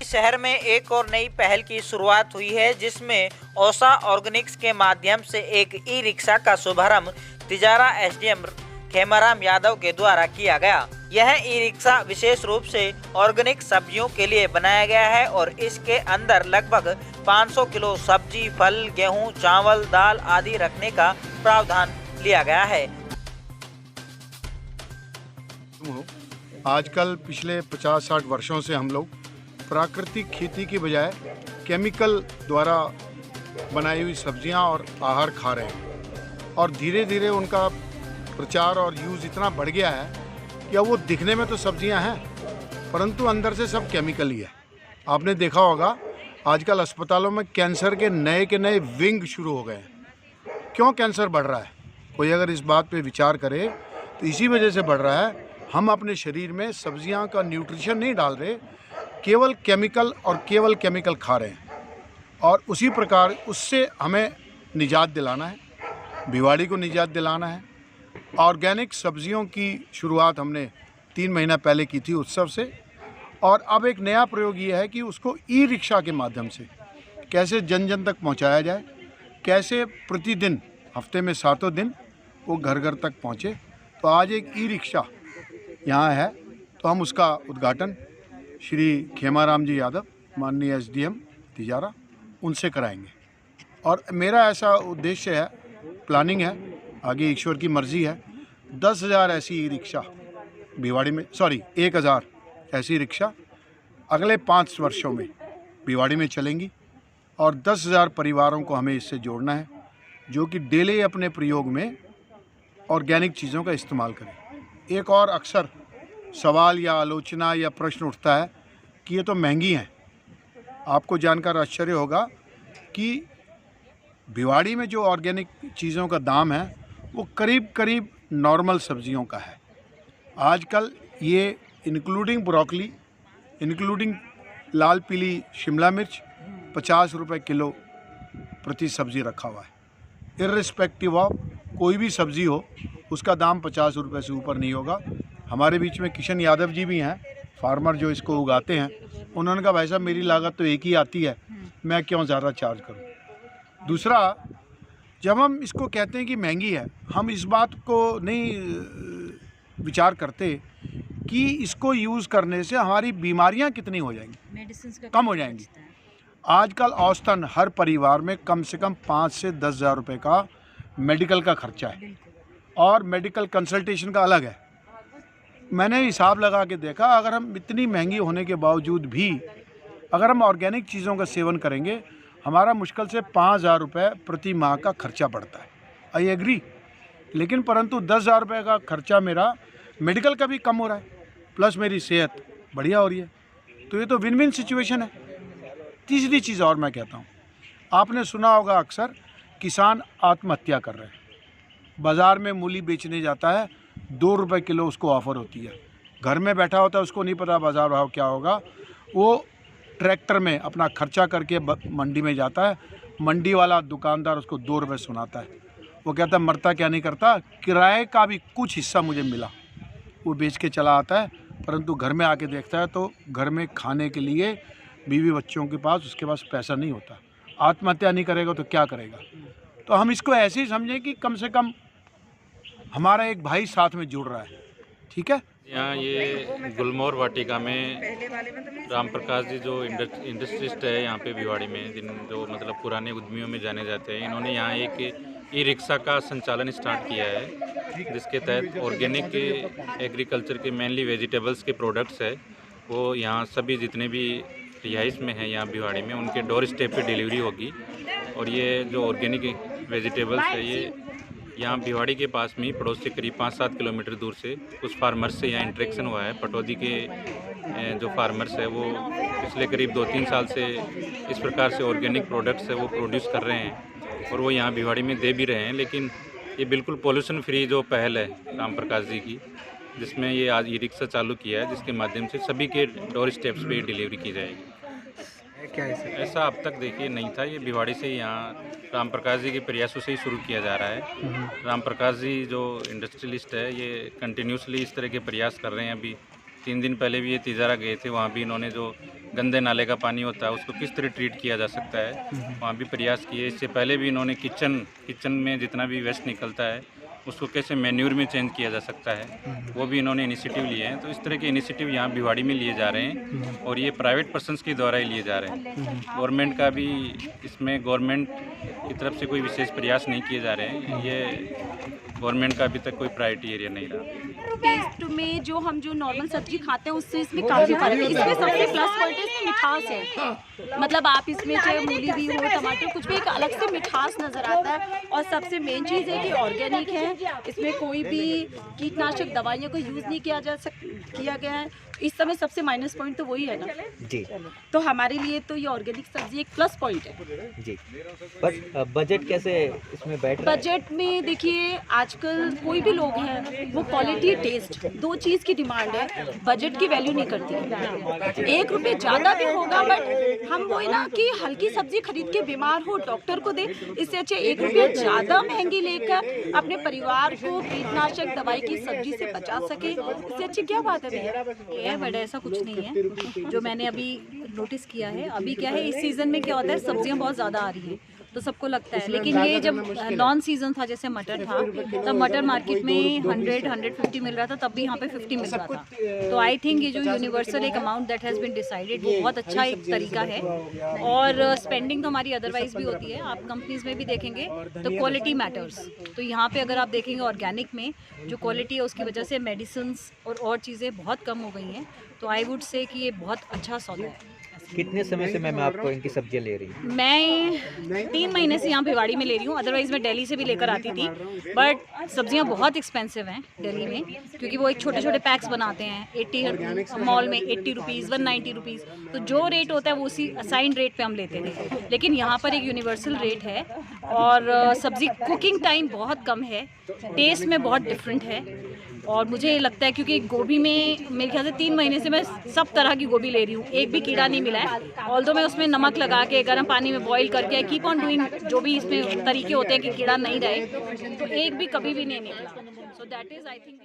शहर में एक और नई पहल की शुरुआत हुई है, जिसमें ओसा ऑर्गेनिक्स के माध्यम से एक ई रिक्शा का शुभारंभ तिजारा एसडीएम खेमाराम यादव के द्वारा किया गया। यह ई रिक्शा विशेष रूप से ऑर्गेनिक सब्जियों के लिए बनाया गया है और इसके अंदर लगभग 500 किलो सब्जी, फल, गेहूं, चावल, दाल आदि रखने का प्रावधान लिया गया है। आजकल पिछले 50-60 वर्षों से हम लोग प्राकृतिक खेती की बजाय केमिकल द्वारा बनाई हुई सब्जियां और आहार खा रहे हैं और धीरे धीरे उनका प्रचार और यूज़ इतना बढ़ गया है कि अब वो दिखने में तो सब्जियां हैं परंतु अंदर से सब केमिकल ही है। आपने देखा होगा आजकल अस्पतालों में कैंसर के नए विंग शुरू हो गए हैं। क्यों कैंसर बढ़ रहा है? कोई अगर इस बात पे विचार करे तो इसी वजह से बढ़ रहा है। हम अपने शरीर में सब्जियां का न्यूट्रिशन नहीं डाल रहे, केवल केमिकल खा रहे हैं और उसी प्रकार उससे हमें निजात दिलाना है, भिवाड़ी को निजात दिलाना है। ऑर्गेनिक सब्जियों की शुरुआत हमने 3 महीना पहले की थी उत्सव से और अब एक नया प्रयोग ये है कि उसको ई रिक्शा के माध्यम से कैसे जन जन तक पहुंचाया जाए, कैसे प्रतिदिन हफ्ते में 7 दिन वो घर घर तक पहुंचे। तो आज एक ई रिक्शा यहाँ है तो हम उसका उद्घाटन श्री खेमाराम जी यादव माननीय एसडीएम तिजारा उनसे कराएंगे और मेरा ऐसा उद्देश्य है, प्लानिंग है, आगे ईश्वर की मर्जी है। 10,000 ऐसी ई रिक्शा भिवाड़ी में 1,000 ऐसी रिक्शा अगले 5 वर्षों में भिवाड़ी में चलेंगी और 10,000 परिवारों को हमें इससे जोड़ना है जो कि डेली अपने प्रयोग में ऑर्गेनिक चीज़ों का इस्तेमाल करें। एक और अक्सर सवाल या आलोचना या प्रश्न उठता है कि ये तो महंगी हैं। आपको जानकर आश्चर्य होगा कि भिवाड़ी में जो ऑर्गेनिक चीज़ों का दाम है वो करीब नॉर्मल सब्जियों का है। आजकल ये इंक्लूडिंग ब्रोकली, इंक्लूडिंग लाल पीली शिमला मिर्च 50 रुपये किलो प्रति सब्ज़ी रखा हुआ है। इर्रिस्पेक्टिव ऑफ कोई भी सब्ज़ी हो उसका दाम 50 रुपये से ऊपर नहीं होगा। हमारे बीच में किशन यादव जी भी हैं, फार्मर जो इसको उगाते हैं। उन्होंने कहा भाई साहब मेरी लागत तो एक ही आती है, मैं क्यों ज़्यादा चार्ज करूं। दूसरा, जब हम इसको कहते हैं कि महंगी है, हम इस बात को नहीं विचार करते कि इसको यूज़ करने से हमारी बीमारियां कितनी हो जाएंगी, कम हो जाएंगी। आजकल औसतन हर परिवार में कम से कम 5 से 10 हज़ार रुपये का मेडिकल का खर्चा है और मेडिकल कंसल्टेशन का अलग है। मैंने हिसाब लगा के देखा, अगर हम इतनी महंगी होने के बावजूद भी अगर हम ऑर्गेनिक चीज़ों का सेवन करेंगे, हमारा मुश्किल से 5,000 रुपये प्रति माह का खर्चा बढ़ता है। I agree. लेकिन परंतु 10,000 रुपये का खर्चा मेरा मेडिकल का भी कम हो रहा है, प्लस मेरी सेहत बढ़िया हो रही है। तो ये तो विन विन सिचुएशन है। तीसरी चीज़ और मैं कहता हूँ, आपने सुना होगा अक्सर किसान आत्महत्या कर रहे हैं। बाज़ार में मूली बेचने जाता है, 2 रुपये किलो उसको ऑफ़र होती है। घर में बैठा होता है, उसको नहीं पता बाज़ार भाव क्या होगा। वो ट्रैक्टर में अपना खर्चा करके मंडी में जाता है, मंडी वाला दुकानदार उसको 2 रुपये सुनाता है। वो कहता है मरता क्या नहीं करता, किराए का भी कुछ हिस्सा मुझे मिला। वो बेच के चला आता है, परंतु घर में आके देखता है तो घर में खाने के लिए बीवी बच्चों के पास उसके पास पैसा नहीं होता। आत्महत्या नहीं करेगा तो क्या करेगा। तो हम इसको ऐसे ही समझें कि कम से कम हमारा एक भाई साथ में जुड़ रहा है। ठीक है। यहाँ ये गुलमोहर वाटिका में राम प्रकाश जी जो इंडस्ट्रिस्ट है यहाँ पे भिवाड़ी में, जो मतलब पुराने उद्यमियों में जाने जाते हैं, इन्होंने यहाँ एक ई रिक्शा का संचालन स्टार्ट किया है जिसके तहत ऑर्गेनिक एग्रीकल्चर के मेनली वेजिटेबल्स के प्रोडक्ट्स है वो यहाँ सभी जितने भी रिहाइश में हैं यहाँ भिवाड़ी में उनके डोर स्टेप पे डिलीवरी होगी। और ये जो ऑर्गेनिक वेजिटेबल्स है ये यहाँ भिवाड़ी के पास में पड़ोस से करीब 5-7 किलोमीटर दूर से कुछ फार्मर्स से यहाँ इंटरेक्शन हुआ है। पटौदी के जो फार्मर्स है वो पिछले करीब 2-3 साल से इस प्रकार से ऑर्गेनिक प्रोडक्ट्स है वो प्रोड्यूस कर रहे हैं और वो यहाँ भिवाड़ी में दे भी रहे हैं। लेकिन ये बिल्कुल पोल्यूशन फ्री जो पहल है राम प्रकाश जी की, जिसमें ये आज ई रिक्शा चालू किया है जिसके माध्यम से सभी के डोर स्टेप्स पे डिलीवरी की जाएगी। क्या ऐसा अब तक देखिए नहीं था। ये भिवाड़ी से यहाँ राम प्रकाश जी के प्रयासों से ही शुरू किया जा रहा है। राम प्रकाश जी जो इंडस्ट्रियलिस्ट है ये कंटिन्यूसली इस तरह के प्रयास कर रहे हैं। अभी 3 दिन पहले भी ये तिजारा गए थे, वहाँ भी इन्होंने जो गंदे नाले का पानी होता है उसको किस तरह ट्रीट किया जा सकता है, वहाँ भी प्रयास किए। इससे पहले भी इन्होंने किचन में जितना भी वेस्ट निकलता है उसको कैसे मैन्यूर में चेंज किया जा सकता है, वो भी इन्होंने इनिशिएटिव लिए हैं। तो इस तरह के इनिशिएटिव यहाँ भिवाड़ी में लिए जा रहे हैं और ये प्राइवेट पर्सन्स के द्वारा ही लिए जा रहे हैं। गवर्नमेंट का भी इसमें गवर्नमेंट की तरफ से कोई विशेष प्रयास नहीं किए जा रहे हैं। ये गवर्नमेंट का अभी तक कोई प्रायोरिटी एरिया नहीं रहा। टेस्ट में जो नॉर्मल सब्जी खाते हैं उससे इसमें काफ़ी फर्क है। इसमें सबसे प्लस पॉइंट है इसमें मिठास है। मतलब आप इसमें चाहे मूली भी हो, टमाटर, कुछ भी एक अलग से मिठास नज़र आता है। और सबसे मेन चीज़ है कि ऑर्गेनिक है, इसमें कोई भी कीटनाशक दवाइयों का यूज़ नहीं किया गया है। इस समय सबसे माइनस पॉइंट तो वही है ना जी। तो हमारे लिए तो ये ऑर्गेनिक सब्जी एक प्लस पॉइंट है जी। पर बजट कैसे इसमें बैठ रहा है? बजट में देखिए आजकल कोई भी लोग हैं वो क्वालिटी टेस्ट दो चीज़ की डिमांड है, बजट की वैल्यू नहीं करती है। 1 रुपये ज़्यादा भी होगा बट हम वो है ना कि हल्की सब्जी खरीद के बीमार हो डॉक्टर को दे, इससे अच्छे 1 रुपये ज़्यादा महंगी लेकर अपने परिवार को कीटनाशक दवाई की सब्जी से बचा सके, इससे अच्छी क्या बात है भैया? बट ऐसा कुछ नहीं है जो मैंने अभी नोटिस किया है। अभी क्या है, इस सीज़न में क्या होता है, सब्जियां बहुत ज़्यादा आ रही हैं तो सबको लगता है, लेकिन ये जब नॉन सीज़न था जैसे मटर था तब मटर मार्केट में 100-150 मिल रहा था, तब भी यहाँ पे 50 मिल रहा था। तो आई थिंक ये जो यूनिवर्सल एक amount that has been decided वो बहुत अच्छा एक तरीका है। और स्पेंडिंग तो हमारी अदरवाइज भी होती है, आप कंपनीज में भी देखेंगे तो क्वालिटी मैटर्स। तो यहाँ पे अगर आप देखेंगे ऑर्गेनिक में जो क्वालिटी है उसकी वजह से मेडिसिन्स और चीज़ें बहुत कम हो गई हैं। तो आई वुड से कि ये बहुत अच्छा सौदा है। कितने समय से मैम आपको इनकी सब्जियां ले रही हैं? मैं 3 महीने से यहाँ भिवाड़ी में ले रही हूँ, अदरवाइज़ मैं दिल्ली से भी लेकर आती थी। बट सब्जियाँ बहुत एक्सपेंसिव हैं दिल्ली में, क्योंकि वो एक छोटे छोटे पैक्स बनाते हैं 80 मॉल में 80 रुपीज़ 190 रुपीज़। तो जो रेट होता है वो उसी असाइन रेट पे हम लेते थे, लेकिन यहाँ पर एक यूनिवर्सल रेट है। और सब्ज़ी कुकिंग टाइम बहुत कम है, टेस्ट में बहुत डिफरेंट है। और मुझे लगता है क्योंकि गोभी में मेरे ख्याल से 3 महीने से मैं सब तरह की गोभी ले रही हूँ, एक भी कीड़ा नहीं मिला है। ऑल्दो मैं उसमें नमक लगा के गर्म पानी में बॉईल करके कीप ऑन डूइंग जो भी इसमें तरीके होते हैं कि कीड़ा नहीं रहे, तो एक भी कभी भी नहीं निकला। So that is I think